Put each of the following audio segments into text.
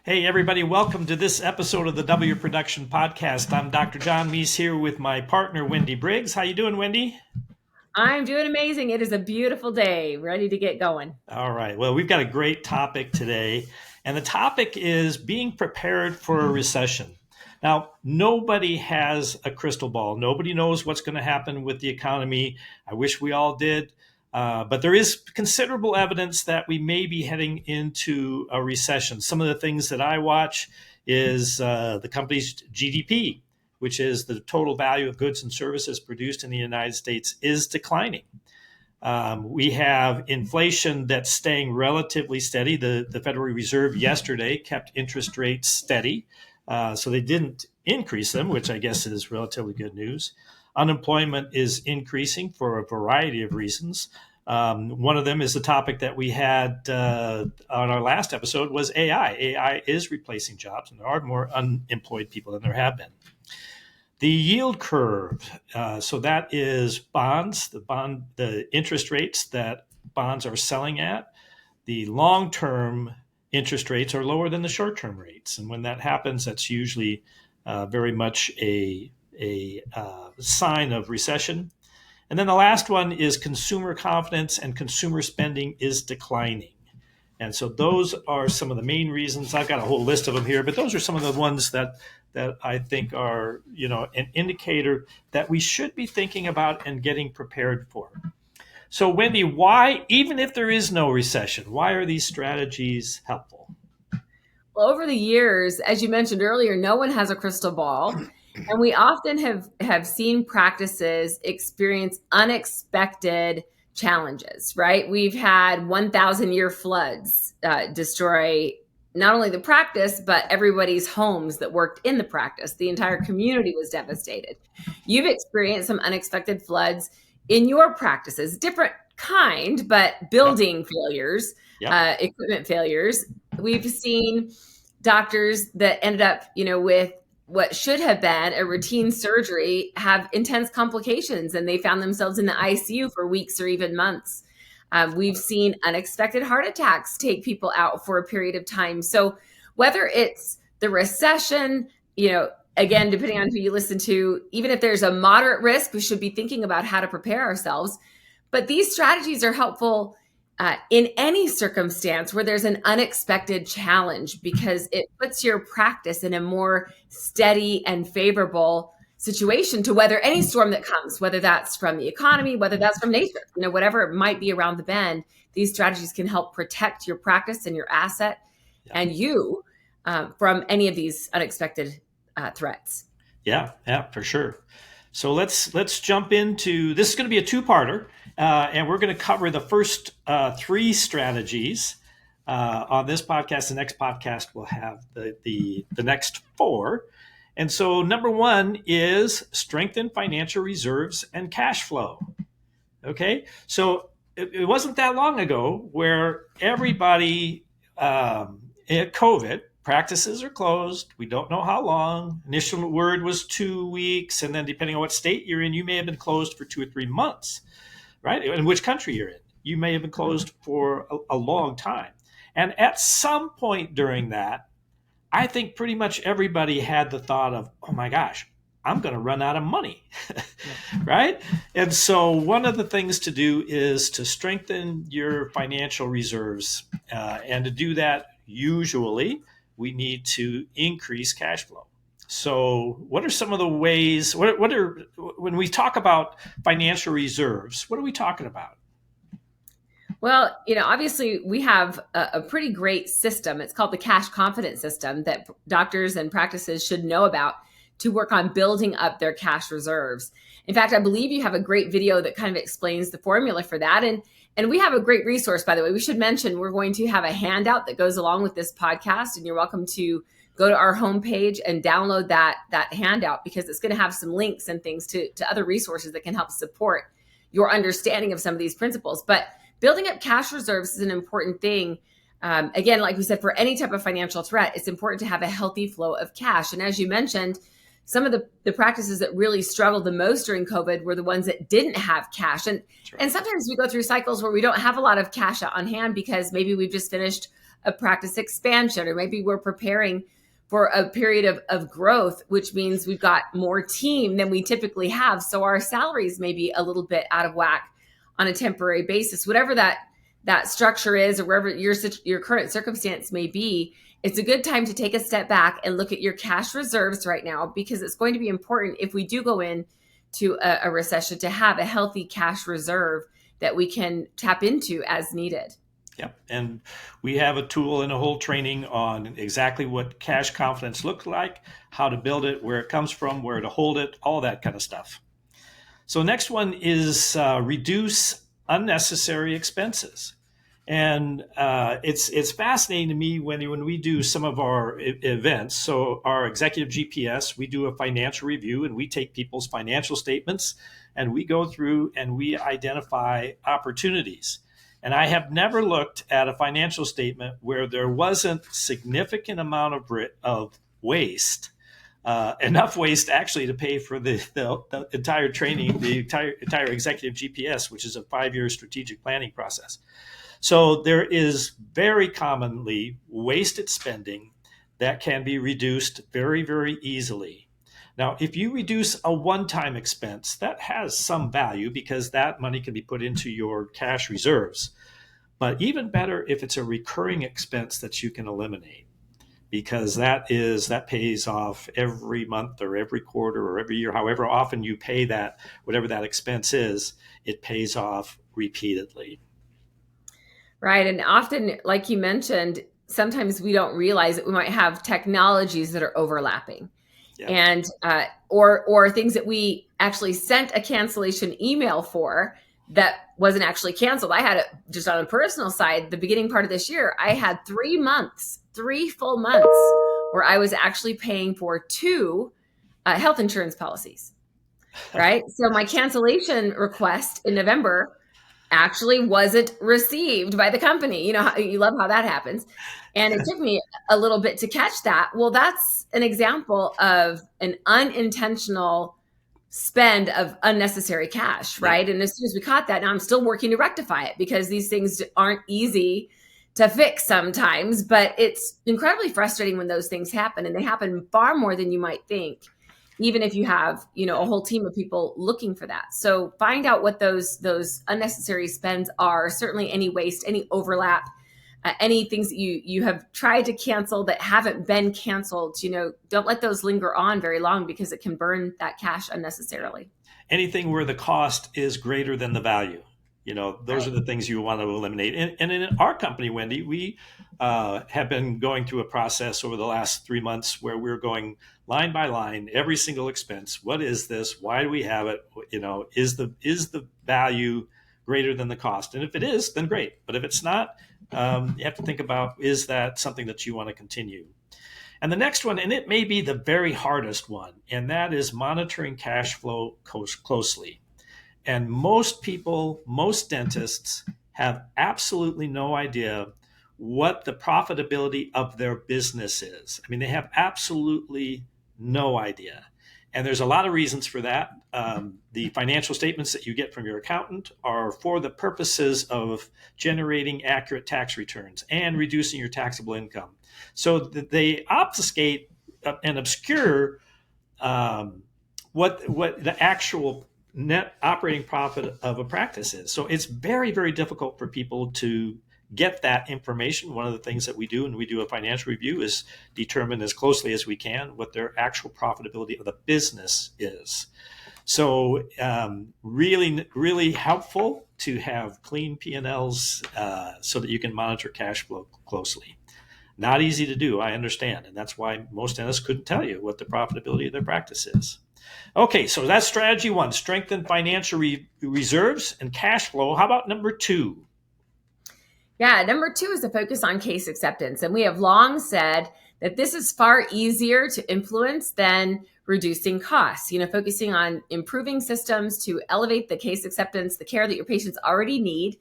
Hey, everybody, welcome to this episode of the W Production Podcast. I'm Dr. John Meis here with my partner, Wendy Briggs. How you doing, Wendy? I'm doing amazing. It is a beautiful day, ready to get going. All right. Well, we've got a great topic today, and the topic is being prepared for a recession. Now, nobody has a crystal ball. Nobody knows what's going to happen with the economy. I wish we all did. But there is considerable evidence that we may be heading into a recession. Some of the things that I watch is the company's GDP, which is the total value of goods and services produced in the United States, is declining. We have inflation that's staying relatively steady. The Federal Reserve yesterday kept interest rates steady, so they didn't increase them, which I guess is relatively good news. Unemployment is increasing for a variety of reasons. One of them is the topic that we had on our last episode was AI. AI is replacing jobs, and there are more unemployed people than there have been. The yield curve, so that is bonds, the interest rates that bonds are selling at. The long-term interest rates are lower than the short-term rates, and when that happens, that's usually very much a sign of recession. And then the last one is consumer confidence, and consumer spending is declining. And so those are some of the main reasons. I've got a whole list of them here, but those are some of the ones that I think are, an indicator that we should be thinking about and getting prepared for. So, Wendy, why, even if there is no recession, why are these strategies helpful? Well, over the years, as you mentioned earlier, no one has a crystal ball. And we often have seen practices experience unexpected challenges, right? We've had 1,000-year floods destroy not only the practice, but everybody's homes that worked in the practice. The entire community was devastated. You've experienced some unexpected floods in your practices, different kind, but building failures, equipment failures. We've seen doctors that ended up, with what should have been a routine surgery have intense complications, and they found themselves in the ICU for weeks or even months. We've seen unexpected heart attacks take people out for a period of time. So whether it's the recession, again, depending on who you listen to, even if there's a moderate risk, we should be thinking about how to prepare ourselves. But these strategies are helpful in any circumstance where there's an unexpected challenge, because it puts your practice in a more steady and favorable situation to weather any storm that comes, whether that's from the economy, whether that's from nature, whatever it might be around the bend. These strategies can help protect your practice and your asset and you from any of these unexpected threats. Yeah, for sure. So let's jump into this. Is going to be a two-parter, and we're going to cover the first three strategies on this podcast. The next podcast will have the next four. And so number one is strengthen financial reserves and cash flow. Okay, so it wasn't that long ago where everybody COVID. Practices are closed. We don't know how long. Initial word was 2 weeks. And then depending on what state you're in, you may have been closed for 2 or 3 months, right? In which country you're in. You may have been closed for a long time. And at some point during that, I think pretty much everybody had the thought of, oh my gosh, I'm going to run out of money, right? And so one of the things to do is to strengthen your financial reserves. And to do that, usually, we need to increase cash flow. So what are some of the ways, when we talk about financial reserves, what are we talking about? Well, obviously we have a pretty great system. It's called the cash confidence system that doctors and practices should know about to work on building up their cash reserves. In fact, I believe you have a great video that kind of explains the formula for that. And we have a great resource, by the way. We should mention we're going to have a handout that goes along with this podcast, and you're welcome to go to our homepage and download that handout, because it's going to have some links and things to other resources that can help support your understanding of some of these principles. But building up cash reserves is an important thing. Again, like we said, for any type of financial threat, it's important to have a healthy flow of cash. And as you mentioned, some of the practices that really struggled the most during COVID were the ones that didn't have cash. And sometimes we go through cycles where we don't have a lot of cash on hand because maybe we've just finished a practice expansion, or maybe we're preparing for a period of growth, which means we've got more team than we typically have. So our salaries may be a little bit out of whack on a temporary basis. Whatever that structure is, or wherever your current circumstance may be, it's a good time to take a step back and look at your cash reserves right now, because it's going to be important if we do go into a recession to have a healthy cash reserve that we can tap into as needed. Yep. And we have a tool and a whole training on exactly what cash confidence looks like, how to build it, where it comes from, where to hold it, all that kind of stuff. So next one is reduce unnecessary expenses. And it's fascinating to me when we do some of our events. So our executive GPS, we do a financial review and we take people's financial statements and we go through and we identify opportunities. And I have never looked at a financial statement where there wasn't significant amount of waste, enough waste actually to pay for the entire training, the entire executive GPS, which is a 5-year strategic planning process. So there is very commonly wasted spending that can be reduced very, very easily. Now, if you reduce a one-time expense, that has some value because that money can be put into your cash reserves. But even better if it's a recurring expense that you can eliminate, because that pays off every month or every quarter or every year, however often you pay that, whatever that expense is, it pays off repeatedly. Right. And often, like you mentioned, sometimes we don't realize that we might have technologies that are overlapping. Yep. And or things that we actually sent a cancellation email for that wasn't actually canceled. I had it just on a personal side. The beginning part of this year, I had 3 full months where I was actually paying for 2 health insurance policies. Right. So my cancellation request in November actually wasn't received by the company. You know, you love how that happens. And it took me a little bit to catch that. Well, that's an example of an unintentional spend of unnecessary cash, right? And as soon as we caught that, now I'm still working to rectify it, because these things aren't easy to fix sometimes, but it's incredibly frustrating when those things happen, and they happen far more than you might think, even if you have, you know, a whole team of people looking for that. So find out what those unnecessary spends are. Certainly any waste, any overlap, any things that you have tried to cancel that haven't been canceled. You know, don't let those linger on very long, because it can burn that cash unnecessarily. Anything where the cost is greater than the value. You know, those are the things you want to eliminate. And in our company, Wendy, we have been going through a process over the last 3 months where we're going line by line, every single expense. What is this? Why do we have it? You know, is the value greater than the cost? And if it is, then great. But if it's not, you have to think about, is that something that you want to continue? And the next one, and it may be the very hardest one, and that is monitoring cash flow closely. And most people, most dentists have absolutely no idea what the profitability of their business is. I mean, they have absolutely no idea. And there's a lot of reasons for that. The financial statements that you get from your accountant are for the purposes of generating accurate tax returns and reducing your taxable income. So they obfuscate and obscure what the actual net operating profit of a practice is. So it's very, very difficult for people to get that information. One of the things that we do when we do a financial review is determine as closely as we can what their actual profitability of the business is. So really, really helpful to have clean P&Ls so that you can monitor cash flow closely. Not easy to do, I understand. And that's why most dentists couldn't tell you what the profitability of their practice is. Okay, so that's strategy 1, strengthen financial reserves and cash flow. How about number 2? Yeah, number 2 is to focus on case acceptance. And we have long said that this is far easier to influence than reducing costs. You know, focusing on improving systems to elevate the case acceptance, the care that your patients already need.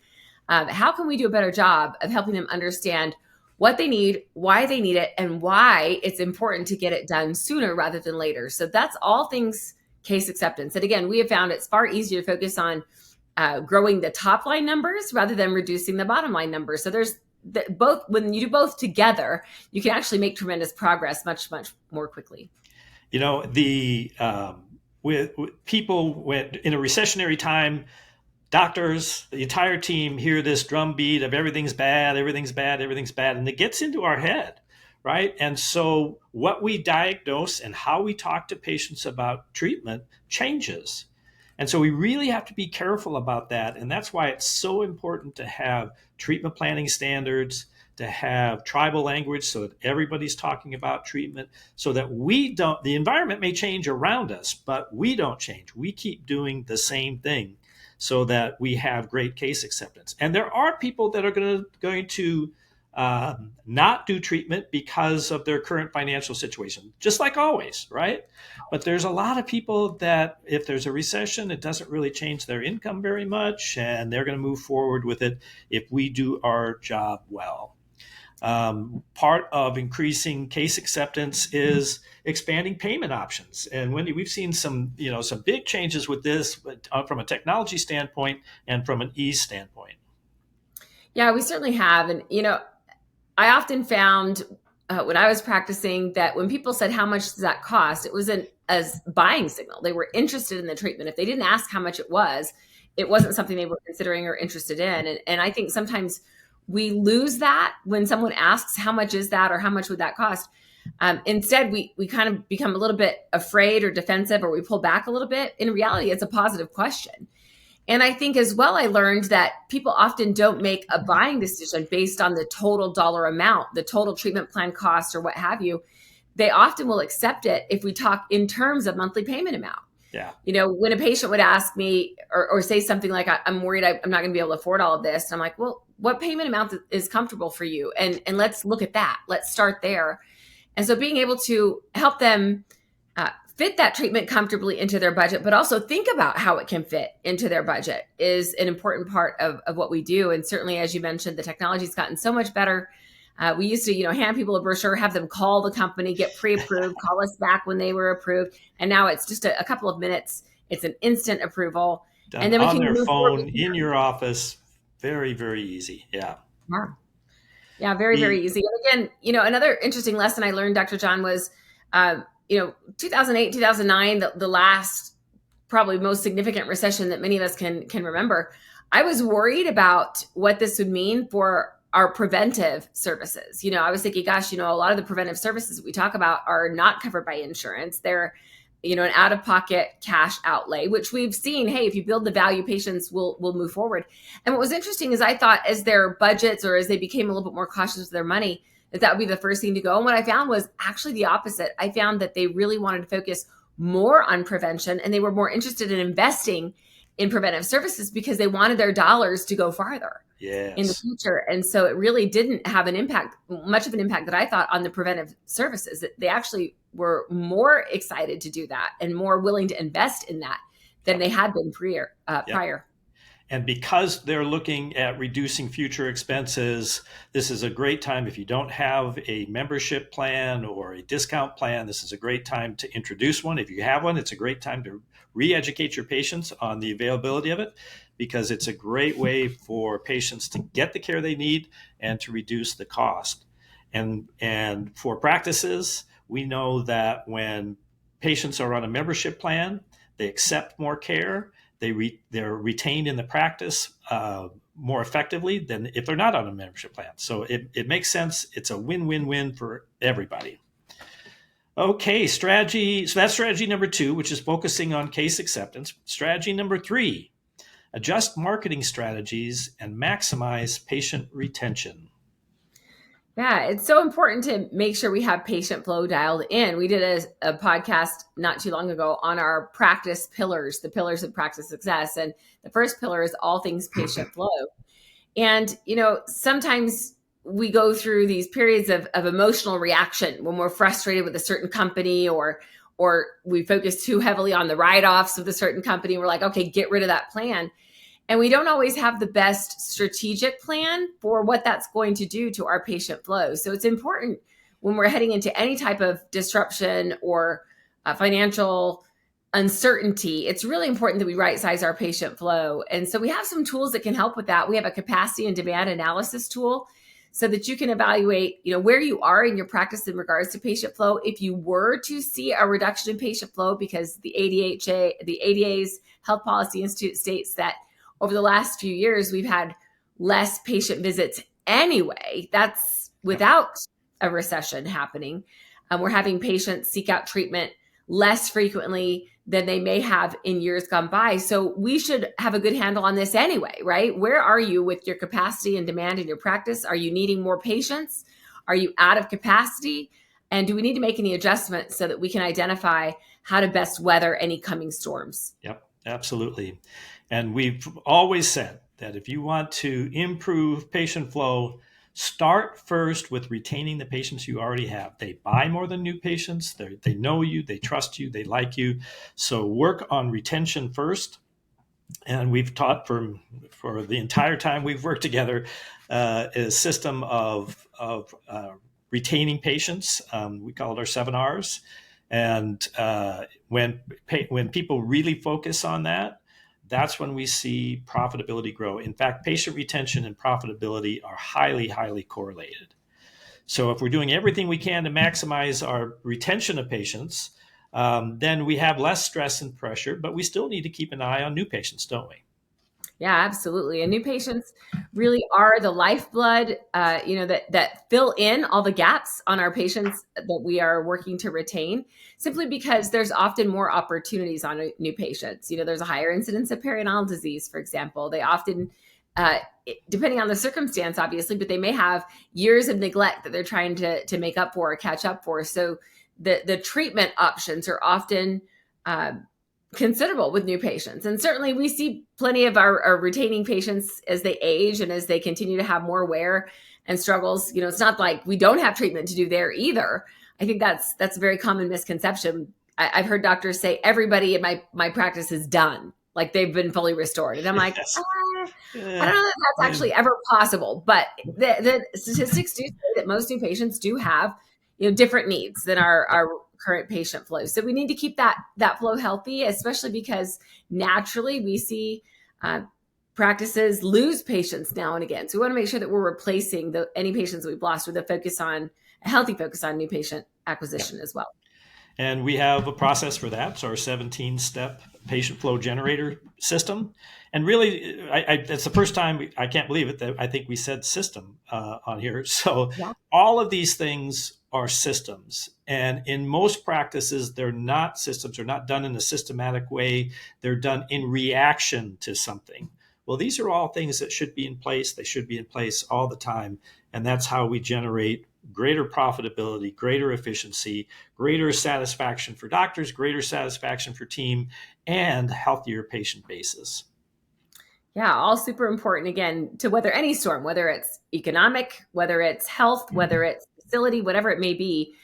How can we do a better job of helping them understand what they need, why they need it, and why it's important to get it done sooner rather than later? So that's all things case acceptance. And again, we have found it's far easier to focus on growing the top line numbers rather than reducing the bottom line numbers. So there's both, when you do both together, you can actually make tremendous progress much, much more quickly. The with people in a recessionary time, doctors, the entire team hear this drumbeat of everything's bad, everything's bad, everything's bad, and it gets into our head, right? And so what we diagnose and how we talk to patients about treatment changes. And so we really have to be careful about that. And that's why it's so important to have treatment planning standards, to have tribal language so that everybody's talking about treatment, so that the environment may change around us, but we don't change. We keep doing the same thing so that we have great case acceptance. And there are people that are going to not do treatment because of their current financial situation, just like always, right? But there's a lot of people that if there's a recession, it doesn't really change their income very much, and they're going to move forward with it if we do our job well. Part of increasing case acceptance is expanding payment options. And Wendy, we've seen some big changes with this from a technology standpoint and from an ease standpoint. Yeah, we certainly have. And, I often found when I was practicing that when people said, how much does that cost? It wasn't as buying signal. They were interested in the treatment. If they didn't ask how much it wasn't something they were considering or interested in. And I think sometimes we lose that when someone asks, how much is that, or how much would that cost? Instead, we kind of become a little bit afraid or defensive, or we pull back a little bit. In reality, it's a positive question. And I think as well, I learned that people often don't make a buying decision based on the total dollar amount, the total treatment plan cost, or what have you. They often will accept it if we talk in terms of monthly payment amount. Yeah. When a patient would ask me or say something like, I'm worried I'm not going to be able to afford all of this. I'm like, well, what payment amount is comfortable for you? And let's look at that. Let's start there. And so being able to help them fit that treatment comfortably into their budget, but also think about how it can fit into their budget is an important part of what we do. And certainly, as you mentioned, the technology's gotten so much better. We used to, hand people a brochure, have them call the company, get pre-approved, call us back when they were approved. And now it's just a couple of minutes. It's an instant approval. Done and then we on can their move phone, in your office. Very, very easy. Yeah. Yeah, very, very easy. And again, another interesting lesson I learned, Dr. John, was 2008, 2009, the last probably most significant recession that many of us can remember. I was worried about what this would mean for our preventive services. I was thinking, gosh, a lot of the preventive services that we talk about are not covered by insurance. They're, an out-of-pocket cash outlay, which we've seen, hey, if you build the value, patients will move forward. And what was interesting is I thought as their budgets or as they became a little bit more cautious with their money, that would be the first thing to go. And what I found was actually the opposite. I found that they really wanted to focus more on prevention, and they were more interested in investing in preventive services because they wanted their dollars to go farther in the future. And so it really didn't have much of an impact that I thought on the preventive services. They actually were more excited to do that and more willing to invest in that than they had been prior. And because they're looking at reducing future expenses, this is a great time. If you don't have a membership plan or a discount plan, this is a great time to introduce one. If you have one, it's a great time to re-educate your patients on the availability of it, because it's a great way for patients to get the care they need and to reduce the cost. And for practices, we know that when patients are on a membership plan, they accept more care. They're retained in the practice more effectively than if they're not on a membership plan. So it makes sense. It's a win-win-win for everybody. Okay, strategy. So that's strategy number 2, which is focusing on case acceptance. Strategy number 3, adjust marketing strategies and maximize patient retention. Yeah, it's so important to make sure we have patient flow dialed in. We did a podcast not too long ago on our practice pillars, the pillars of practice success. And the first pillar is all things patient flow. And, sometimes we go through these periods of emotional reaction when we're frustrated with a certain company or we focus too heavily on the write-offs of the certain company. We're like, okay, get rid of that plan. And we don't always have the best strategic plan for what that's going to do to our patient flow. So it's important when we're heading into any type of disruption or financial uncertainty, it's really important that we right size our patient flow. And so we have some tools that can help with that. We have a capacity and demand analysis tool. so that you can evaluate, where you are in your practice in regards to patient flow. If you were to see a reduction in patient flow, because the ADA's Health Policy Institute states that over the last few years, we've had less patient visits anyway. That's without a recession happening. We're having patients seek out treatment less frequently than they may have in years gone by. So we should have a good handle on this anyway, right? Where are you with your capacity and demand in your practice? Are you needing more patients? Are you out of capacity? And do we need to make any adjustments so that we can identify how to best weather any coming storms? Yep, absolutely. And we've always said that if you want to improve patient flow, start first with retaining the patients you already have. They buy more than new patients. They know you, they trust you, they like you. So work on retention first. And we've taught for the entire time we've worked together a system of retaining patients. We call it our 7Rs. And when people really focus on that, that's when we see profitability grow. In fact, patient retention and profitability are highly, highly correlated. So if we're doing everything we can to maximize our retention of patients, then we have less stress and pressure, but we still need to keep an eye on new patients, don't we? Yeah, absolutely. And new patients really are the lifeblood, that fill in all the gaps on our patients that we are working to retain, simply because there's often more opportunities on new patients. There's a higher incidence of periodontal disease, for example. They often, depending on the circumstance, obviously, but they may have years of neglect that they're trying to make up for or catch up for. So the treatment options are often considerable with new patients. And certainly we see plenty of our retaining patients as they age and as they continue to have more wear and struggles. It's not like we don't have treatment to do there either. I think that's a very common misconception. I've heard doctors say everybody in my practice is done, like they've been fully restored. And I'm like, Yes. I don't know if that's actually ever possible, but the statistics do say that most new patients do have different needs than our current patient flow. So we need to keep that flow healthy, especially because naturally we see practices lose patients now and again. So we want to make sure that we're replacing any patients that we've lost with a healthy focus on new patient acquisition as well. And we have a process for that. So our 17-step patient flow generator system. And really, it's the first time, I can't believe it, that I think we said system on here. So all of these things are systems. And in most practices, they're not systems. They're not done in a systematic way. They're done in reaction to something. Well, these are all things that should be in place. They should be in place all the time. And that's how we generate greater profitability, greater efficiency, greater satisfaction for doctors, greater satisfaction for team, and healthier patient bases. Yeah, all super important, again, to weather any storm, whether it's economic, whether it's health, whether it's facility, whatever it may be.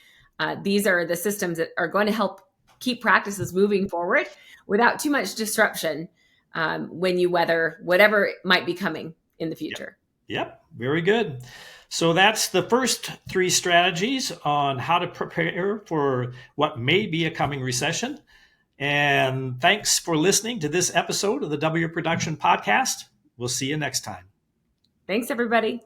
These are the systems that are going to help keep practices moving forward without too much disruption when you weather whatever might be coming in the future. Yep, very good. So that's the first 3 strategies on how to prepare for what may be a coming recession. And thanks for listening to this episode of the W Production Podcast. We'll see you next time. Thanks, everybody.